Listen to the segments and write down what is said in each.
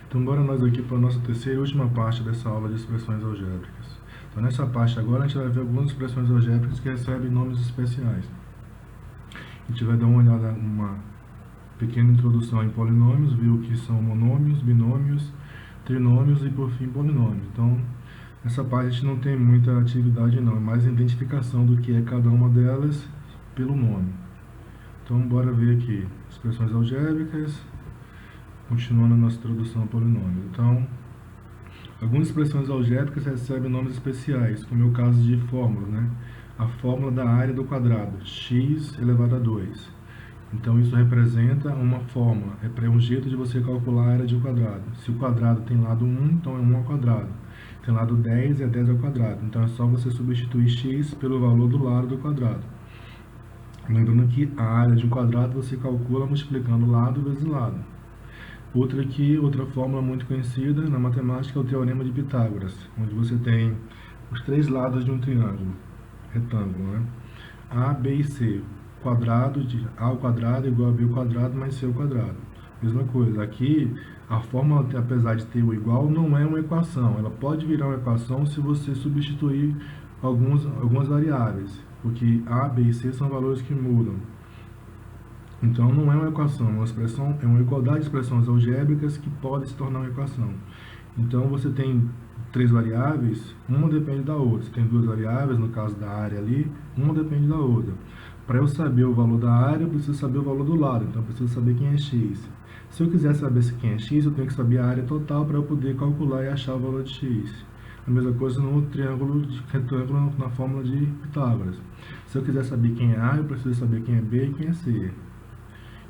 Então, bora nós aqui para a nossa terceira e última parte dessa aula de expressões algébricas. Então, nessa parte agora, a gente vai ver algumas expressões algébricas que recebem nomes especiais. A gente vai dar uma olhada, uma pequena introdução em polinômios, ver o que são monômios, binômios, trinômios e, por fim, polinômios. Então, nessa parte a gente não tem muita atividade não, é mais identificação do que é cada uma delas pelo nome. Então, bora ver aqui, expressões algébricas, continuando a nossa introdução a polinômios. Então, algumas expressões algébricas recebem nomes especiais, como é o caso de fórmulas, né? A fórmula da área do quadrado, x elevado a 2. Então, isso representa uma fórmula, é um jeito de você calcular a área de um quadrado. Se o quadrado tem lado 1, então é 1 ao quadrado. Tem lado 10, é 10 ao quadrado. Então, é só você substituir x pelo valor do lado do quadrado. Lembrando que a área de um quadrado você calcula multiplicando lado vezes lado. Outra fórmula muito conhecida na matemática é o Teorema de Pitágoras, onde você tem os três lados de um triângulo retângulo, né? A, B e C. Quadrado de A ao quadrado é igual a B ao quadrado mais C ao quadrado. Mesma coisa, aqui a fórmula, apesar de ter o igual, não é uma equação. Ela pode virar uma equação se você substituir algumas variáveis, porque A, B e C são valores que mudam. Então, não é uma equação, é uma igualdade de expressões algébricas que pode se tornar uma equação. Então, você tem três variáveis, uma depende da outra. Você tem duas variáveis, no caso da área ali, uma depende da outra. Para eu saber o valor da área, eu preciso saber o valor do lado, então eu preciso saber quem é x. Se eu quiser saber quem é x, eu tenho que saber a área total para eu poder calcular e achar o valor de x. A mesma coisa no triângulo de retângulo na fórmula de Pitágoras. Se eu quiser saber quem é A, eu preciso saber quem é B e quem é C.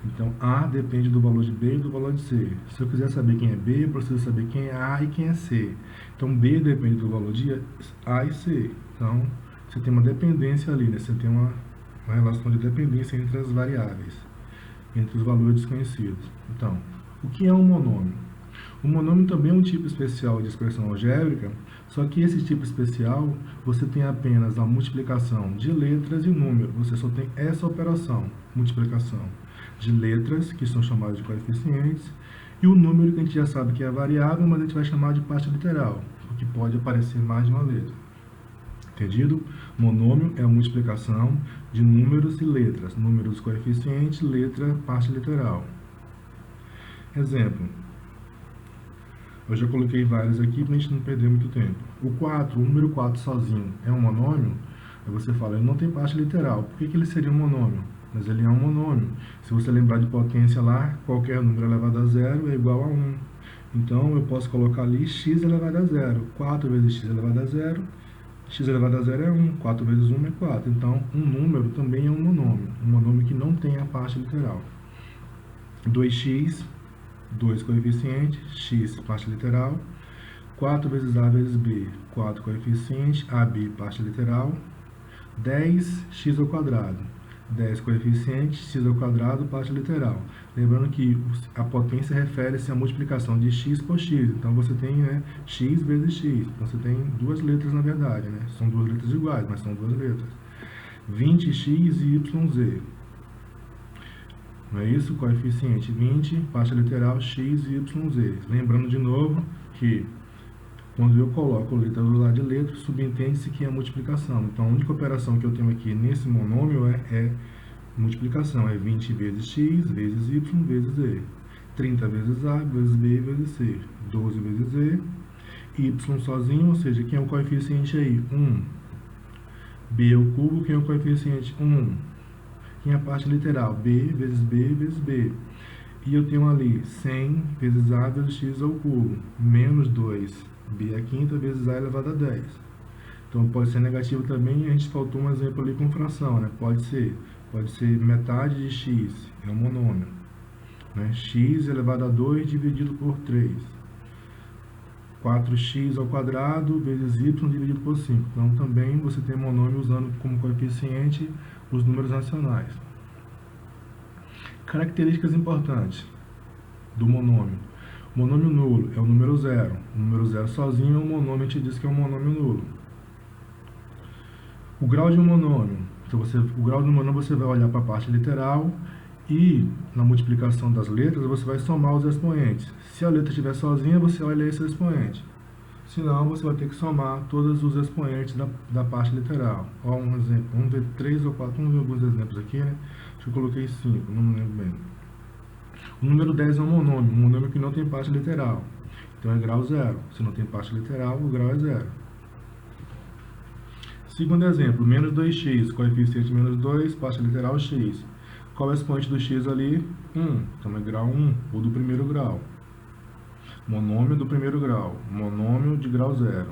Então, A depende do valor de B e do valor de C. Se eu quiser saber quem é B, eu preciso saber quem é A e quem é C. Então, B depende do valor de A e C. Então, você tem uma dependência ali, né? Você tem uma relação de dependência entre as variáveis, entre os valores desconhecidos. Então, o que é um monômio? O monômio também é um tipo especial de expressão algébrica, só que esse tipo especial, você tem apenas a multiplicação de letras e número. Você só tem essa operação, multiplicação de letras, que são chamadas de coeficientes, e o número que a gente já sabe que é variável, mas a gente vai chamar de parte literal, porque pode aparecer mais de uma letra. Entendido? Monômio é a multiplicação de números e letras. Números coeficientes, letra, parte literal. Exemplo. Eu já coloquei vários aqui para a gente não perder muito tempo. O número 4 sozinho é um monômio? Aí você fala, ele não tem parte literal. Por que ele seria um monômio? Mas ele é um monômio. Se você lembrar de potência lá, qualquer número elevado a zero é igual a 1. Então, eu posso colocar ali x elevado a zero. 4 vezes x elevado a zero. X elevado a zero é 1. 4 vezes 1 é 4. Então, um número também é um monômio. Um monômio que não tem a parte literal. 2x, 2 coeficientes, x, parte literal. 4 vezes a vezes b, 4 coeficientes, ab, parte literal. 10x ao quadrado. 10 coeficientes, x ao quadrado, parte literal. Lembrando que a potência refere-se à multiplicação de x por x. Então, você tem, né, x vezes x. Então, você tem duas letras, na verdade, né? São duas letras iguais, mas são duas letras. 20x e yz. Não é isso? Coeficiente 20, parte literal, x e yz. Lembrando de novo que quando eu coloco letra do lado de letra, subentende-se que é multiplicação. Então, a única operação que eu tenho aqui nesse monômio é multiplicação. É 20 vezes x, vezes y, vezes z. 30 vezes a, vezes b, vezes c. 12 vezes z. Y sozinho, ou seja, quem é o coeficiente aí? 1. B ao cubo, quem é o coeficiente? 1. Quem é a parte literal? B vezes b, vezes b. E eu tenho ali 100 vezes a vezes x ao cubo, menos 2. B a quinta vezes a elevado a 10. Então, pode ser negativo também, a gente faltou um exemplo ali com fração, né? Pode ser metade de x, é um monômio. Né? X elevado a 2 dividido por 3. 4x ao quadrado vezes y dividido por 5. Então, também você tem monômio usando como coeficiente os números racionais. Características importantes do monômio. Monômio nulo é o número zero. O número zero sozinho é um monômio, a gente diz que é um monômio nulo. O grau de um monômio. Então, o grau de um monômio você vai olhar para a parte literal E na multiplicação das letras, você vai somar os expoentes. Se a letra estiver sozinha, você olha esse expoente. Senão, você vai ter que somar todos os expoentes da parte literal. Ó, um exemplo. Vamos ver 3 ou 4. Vamos ver alguns exemplos aqui, né? Acho que eu coloquei 5, não me lembro bem. O número 10 é um monômio que não tem parte literal. Então, é grau 0. Se não tem parte literal, o grau é 0. Segundo exemplo, menos 2x, coeficiente menos 2, parte literal x. Qual é o expoente do x ali? 1. Então, é grau 1, ou do primeiro grau. Monômio do primeiro grau. Monômio de grau 0.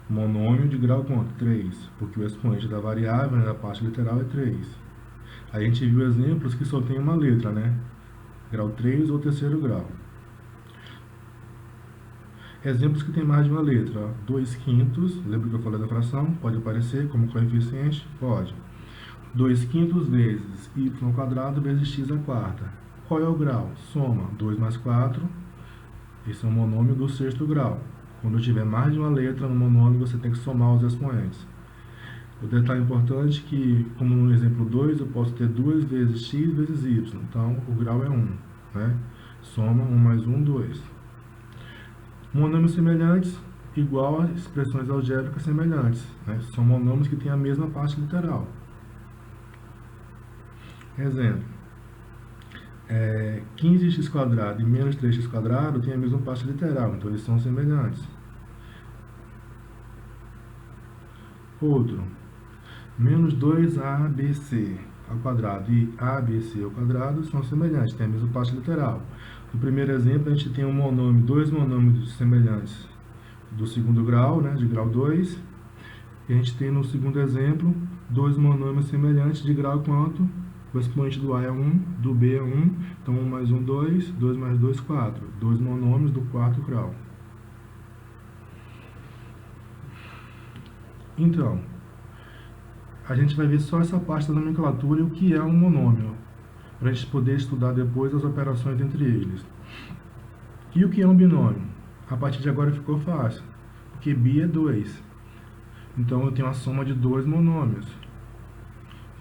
Monômio de grau quanto? 3. Porque o expoente da variável, né, da parte literal, é 3. Aí a gente viu exemplos que só tem uma letra, né? Grau 3 ou terceiro grau. Exemplos que tem mais de uma letra. 2/5, lembra que eu falei da fração? Pode aparecer como coeficiente? Pode. 2/5 vezes y² vezes x². Qual é o grau? Soma 2 mais 4. Esse é o monômio do sexto grau. Quando eu tiver mais de uma letra no monômio, você tem que somar os expoentes. O detalhe importante é que, como no exemplo 2, eu posso ter 2 vezes x vezes y. Então, o grau é 1. Né? Soma 1 mais 1, 2. Monômios semelhantes igual a expressões algébricas semelhantes. Né? São monômios que têm a mesma parte literal. Exemplo. 15x² e menos 3x² têm a mesma parte literal, então eles são semelhantes. Outro. Menos 2abc ao quadrado e abc ao quadrado são semelhantes, têm a mesma parte literal. No primeiro exemplo, a gente tem dois monômios semelhantes do segundo grau, né, de grau 2. E a gente tem no segundo exemplo, dois monômios semelhantes de grau quanto? O expoente do A é 1, do B é 1, então 1 mais 1, 2, 2 mais 2, 4. Dois monômios do quarto grau. Então, a gente vai ver só essa parte da nomenclatura e o que é um monômio, para a gente poder estudar depois as operações entre eles. E o que é um binômio? A partir de agora ficou fácil, porque bi é 2. Então, eu tenho a soma de dois monômios.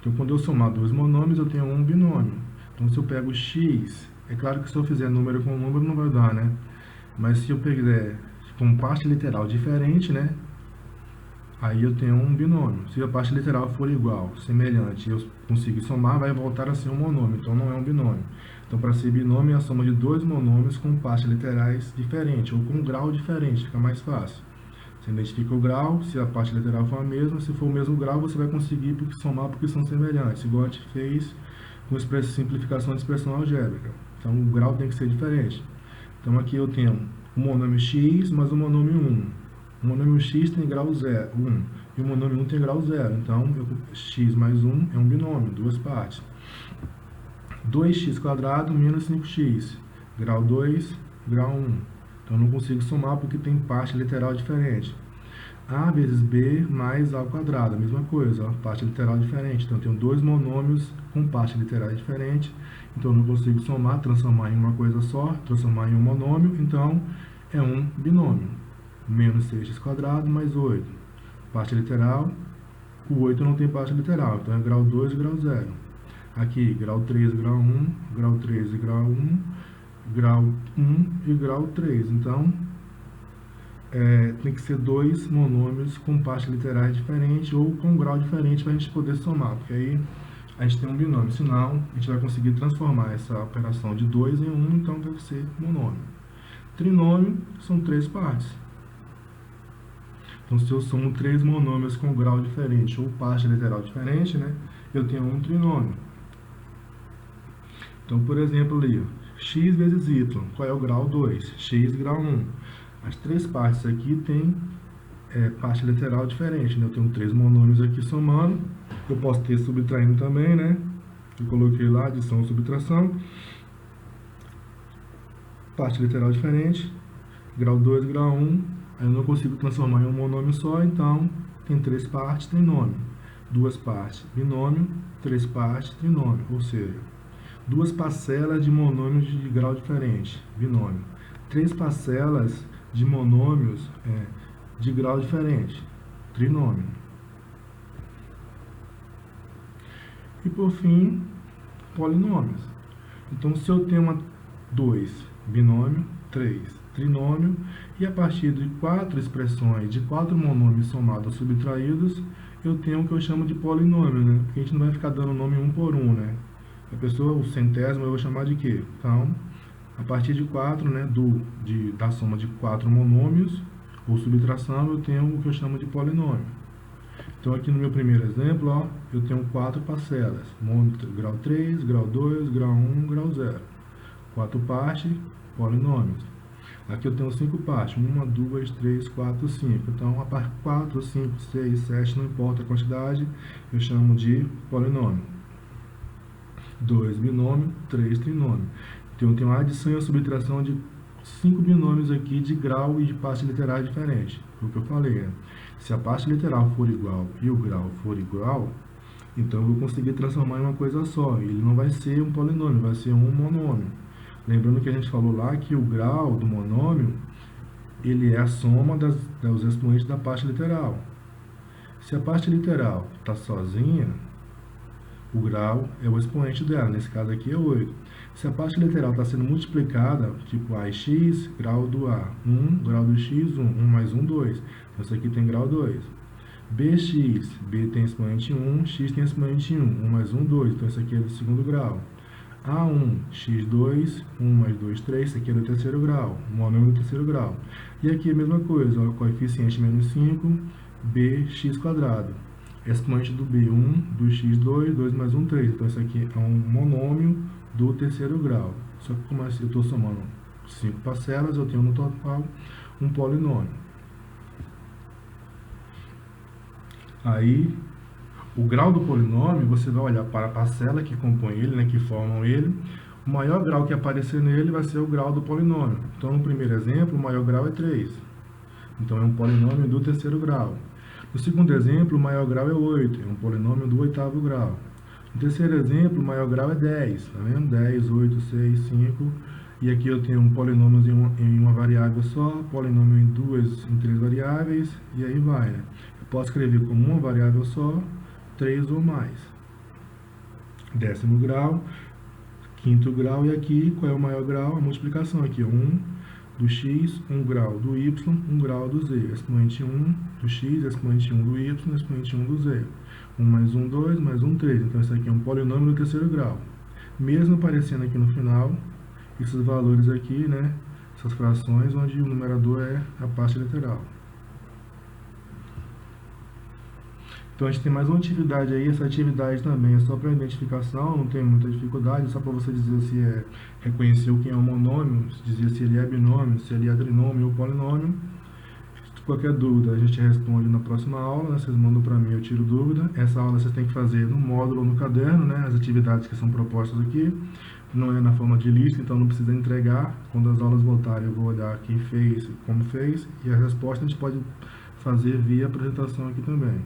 Então, quando eu somar dois monômios, eu tenho um binômio. Então, se eu pego x, é claro que se eu fizer número com número não vai dar, né? Mas se eu pegar com parte literal diferente, né? Aí eu tenho um binômio. Se a parte literal for igual, semelhante, eu conseguir somar, vai voltar a ser um monômio. Então, não é um binômio. Então, para ser binômio, é a soma de dois monômios com partes literais diferentes, ou com grau diferente, fica mais fácil. Você identifica o grau, se a parte literal for a mesma, se for o mesmo grau, você vai conseguir somar porque são semelhantes, igual a gente fez com simplificação de expressão algébrica. Então, o grau tem que ser diferente. Então, aqui eu tenho o monômio x mais o monômio 1. O monômio x tem grau 0, 1, e o monômio 1 tem grau 0. Então, x mais 1 é um binômio, duas partes. 2x² menos 5x, grau 2, grau 1. Então, eu não consigo somar porque tem parte literal diferente. A vezes B mais A ao quadrado, a mesma coisa, ó, parte literal diferente. Então, eu tenho dois monômios com parte literal diferente. Então, eu não consigo somar, transformar em uma coisa só, transformar em um monômio. Então, é um binômio. Menos 6x² mais 8. Parte literal, o 8 não tem parte literal. Então, é grau 2 e grau 0. Aqui, grau 3 e grau 1, grau 3 e grau 1. Grau 1 e grau 3. Então, tem que ser dois monômios com partes literais diferentes ou com grau diferente para a gente poder somar, porque aí a gente tem um binômio. Senão, a gente vai conseguir transformar essa operação de 2 em 1, então deve ser monômio. Trinômio são três partes. Então, se eu somo três monômios com grau diferente ou parte literal diferente, né, eu tenho um trinômio. Então, por exemplo, ali, ó, x vezes y, qual é o grau? 2, x grau 1. As três partes aqui têm parte literal diferente, né? Eu tenho três monômios aqui somando, eu posso ter subtraindo também, né? Eu coloquei lá adição ou subtração. Parte literal diferente, grau 2, grau 1, aí eu não consigo transformar em um monômio só, então tem três partes, trinômio. Duas partes, binômio, três partes, trinômio, ou seja, duas parcelas de monômios de grau diferente, binômio. Três parcelas de monômios de grau diferente, trinômio. E por fim, polinômios. Então, se eu tenho 2, binômio, 3, trinômio, e a partir de 4 expressões, de 4 monômios somados ou subtraídos, eu tenho o que eu chamo de polinômio, né? Porque a gente não vai ficar dando nome um por um, né? A pessoa, o centésimo, eu vou chamar de quê? Então, a partir de 4, né, da soma de 4 monômios, ou subtração, eu tenho o que eu chamo de polinômio. Então, aqui no meu primeiro exemplo, ó, eu tenho 4 parcelas. Grau 3, grau 2, grau 1, grau 0. 4 partes, polinômios. Aqui eu tenho 5 partes. 1, 2, 3, 4, 5. Então, a parte 4, 5, 6, 7, não importa a quantidade, eu chamo de polinômio. 2, binômio. 3, trinômio. Então, eu tenho a adição e a subtração de 5 binômios aqui de grau e de parte literais diferentes. Foi o que eu falei, né? Se a parte literal for igual e o grau for igual, então eu vou conseguir transformar em uma coisa só. Ele não vai ser um polinômio, vai ser um monômio. Lembrando que a gente falou lá que o grau do monômio, ele é a soma dos expoentes da parte literal. Se a parte literal está sozinha, o grau é o expoente dela, nesse caso aqui é 8. Se a parte literal está sendo multiplicada, tipo A e X, grau do A, 1, grau do X, 1, 1 mais 1, 2. Então, isso aqui tem grau 2. BX, B tem expoente 1, X tem expoente 1, 1 mais 1, 2. Então, isso aqui é do segundo grau. A1, X2, 1 mais 2, 3. Isso aqui é do terceiro grau, monômio do terceiro grau. E aqui a mesma coisa, ó, coeficiente menos 5, BX quadrado. Expoente do B1, do X2, 2 mais 1, 3. Então, isso aqui é um monômio do terceiro grau. Só que como eu estou somando 5 parcelas, eu tenho no total um polinômio. Aí, o grau do polinômio, você vai olhar para a parcela que compõe ele, né, que formam ele. O maior grau que aparecer nele vai ser o grau do polinômio. Então, no primeiro exemplo, o maior grau é 3. Então, é um polinômio do terceiro grau. No segundo exemplo, o maior grau é 8. É um polinômio do oitavo grau. No terceiro exemplo, o maior grau é 10. Tá vendo? 10, 8, 6, 5. E aqui eu tenho um polinômio em uma variável só, polinômio em 3 variáveis, e aí vai, né? Eu posso escrever como uma variável só, 3 ou mais. Décimo grau, quinto grau, e aqui, qual é o maior grau? A multiplicação aqui, 1 do x, 1 grau do y, 1 grau do z. Expoente 1 do x, expoente 1 do y, expoente 1 do z. 1 mais 1, 2, mais 1, 3. Então, isso aqui é um polinômio do terceiro grau. Mesmo aparecendo aqui no final, esses valores aqui, né, essas frações, onde o numerador é a parte literal. Então, a gente tem mais uma atividade aí. Essa atividade também é só para identificação, não tem muita dificuldade, só para você dizer se é reconhecer o que é um monômio, dizer se ele é binômio, se ele é trinômio ou polinômio. Qualquer dúvida a gente responde na próxima aula, né? Vocês mandam para mim, eu tiro dúvida. Essa aula vocês têm que fazer no módulo ou no caderno, né? As atividades que são propostas aqui. Não é na forma de lista, então não precisa entregar. Quando as aulas voltarem, eu vou olhar quem fez, como fez, e a resposta a gente pode fazer via apresentação aqui também.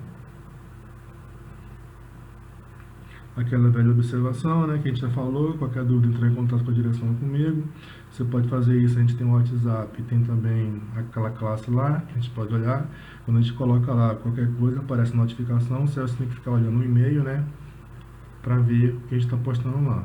Aquela velha observação, né, que a gente já falou. Qualquer dúvida, entrar em contato com a direção comigo. Você pode fazer isso, a gente tem o WhatsApp, tem também aquela classe lá, que a gente pode olhar. Quando a gente coloca lá qualquer coisa, aparece notificação, você tem que ficar olhando o e-mail, né, para ver o que a gente está postando lá.